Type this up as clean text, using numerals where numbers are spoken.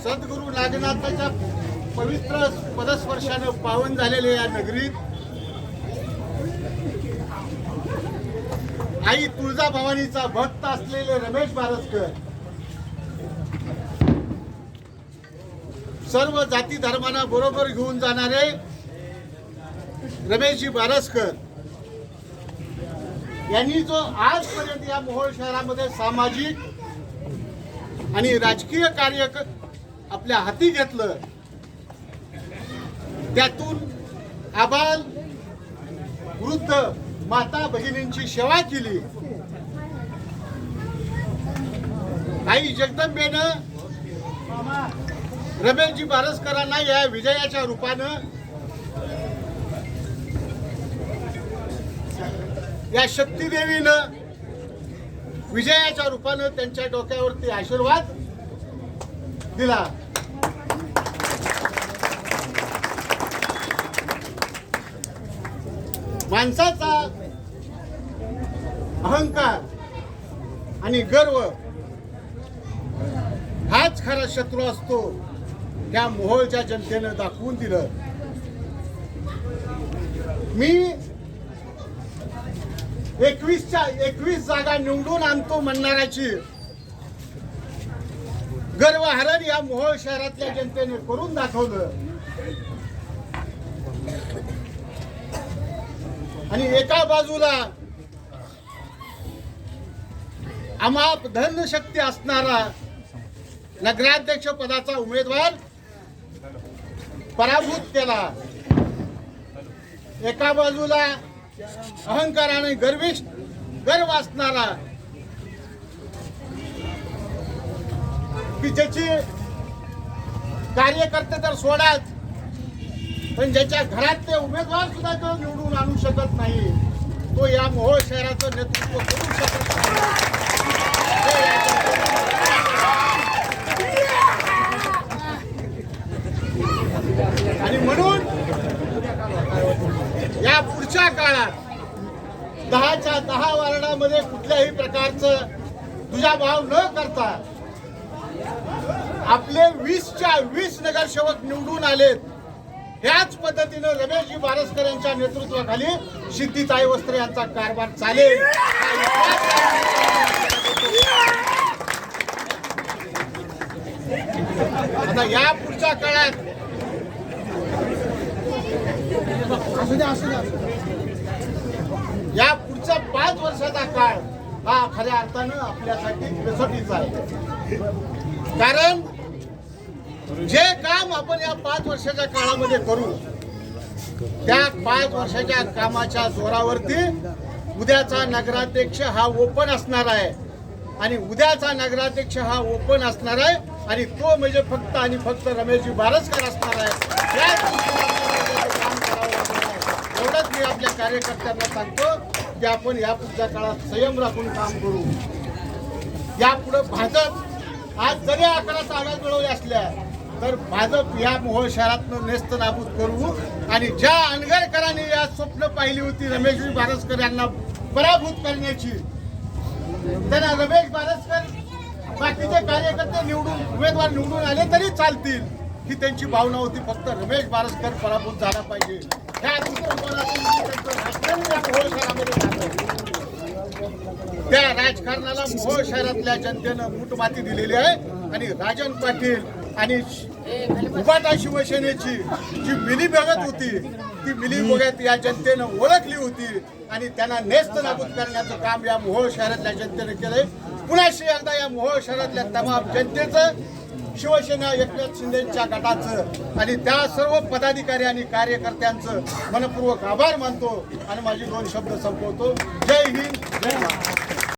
सद्गुरू नागनाथाच्या पवित्र पदस्पर्शाने पावन झालेल्या या नगरीत आई तुळजाभवानीचा भक्त असलेले रमेश बारसकर, सर्व जाती धर्मांना बरोबर घेऊन जाणारे रमेशजी बारसकर यांनी जो आजपर्यंत या मोहोळ शहरामध्ये सामाजिक आणि राजकीय कार्य आपल्या हाती घेतलं, त्यातून आबाल वृद्ध माता भगिनींची सेवा केली. आई जगदंबेनं रमेशजी बारसकरांना या विजयाच्या रूपानं, या शक्तीदेवीनं विजयाच्या रूपानं त्यांच्या डोक्यावरती आशीर्वाद दिला. माणसाचा अहंकार आणि गर्व हाच खरा शत्रू असतो, त्या मोहोळच्या जनतेनं दाखवून दिलं. मी 21 जागा निवडून आणतो म्हणणाऱ्याची गर्वहरण या मोहोळ शहरातल्या जनतेने करून दाखवलं. आणि एका बाजूला अमाप धनशक्ती असणारा नगराध्यक्ष पदाचा उमेदवार पराभूत केला, एका बाजूला अहंकाराने गर्व असणारा की ज्याची कार्यकर्ते तर सोडाच, पण ज्याच्या घरातले उमेदवार सुद्धा तो निवडून आणू शकत नाही, तो या मोहोळ शहराचं नेतृत्व करू शकत नाही. आणि म्हणून या पुढच्या काळात 10च्या 10 वार्डामध्ये कुठल्याही प्रकारचं दुजाभाव न करता आपले 20च्या 20 नगरसेवक निवडून आलेत. ह्याच पद्धतीनं रमेशजी बारसकर यांच्या नेतृत्वाखाली सिद्धिताई वस्त्रे यांचा कारभार चालेल. आता या पुढच्या काळात या पुढच्या 5 वर्षाचा काळ हा खऱ्या अर्थानं आपल्यासाठी बेसोटीचा आहे. कारण जे काम आपण या 5 वर्षाच्या काळामध्ये करू, त्या 5 वर्षाच्या कामाच्या जोरावरती उद्याचा नगराध्यक्ष हा ओपन असणार आहे. आणि उद्याचा नगराध्यक्ष हा ओपन असणार आहे आणि तो म्हणजे फक्त आणि फक्त रमेशजी बारसकर असणार आहे. या काम करावं लागणार आहे. एवढंच मी आपल्या कार्यकर्त्यांना सांगतो की आपण या पुढच्या काळात संयम राखून काम करू. यापुढे भाजप आज जरी 11 जागा मिळवल्या असल्या तर भाजप या मोहोळ शहरातनं नेस्त नाबूद करू. आणि ज्या अनगरकरांनी या स्वप्न पाहिली होती रमेशजी बारसकर यांना पराभूत करण्याची, त्यांना रमेश बारसकर बाकीचे कार्यकर्ते उमेदवार निवडून आले तरी चालतील, ही त्यांची भावना होती. फक्त रमेश बारसकर पराभूत झाला पाहिजे ह्या दृष्टिकोनातून मोहोळ शहरामध्ये झालं. त्या राजकारणाला मोहोळ शहरातल्या जनतेनं मूठमाती दिलेली आहे. आणि राजन पाटील आणि उभाटा शिवसेनेची जी मिलीभगत होती, ती मिलीभगत या जनतेनं ओळखली होती आणि त्यांना नेस्त नाबूद करण्याचं काम या मोहोळ शहरातल्या जनतेने केलंय. पुन्हा एकदा या मोहोळ शहरातल्या तमाम जनतेचं, शिवसेना एकनाथ शिंदेच्या गटाचं आणि त्या सर्व पदाधिकारी आणि कार्यकर्त्यांचं मनपूर्वक आभार मानतो आणि माझी 2 शब्द संपवतो. जय हिंद, जय महाराष्ट्र.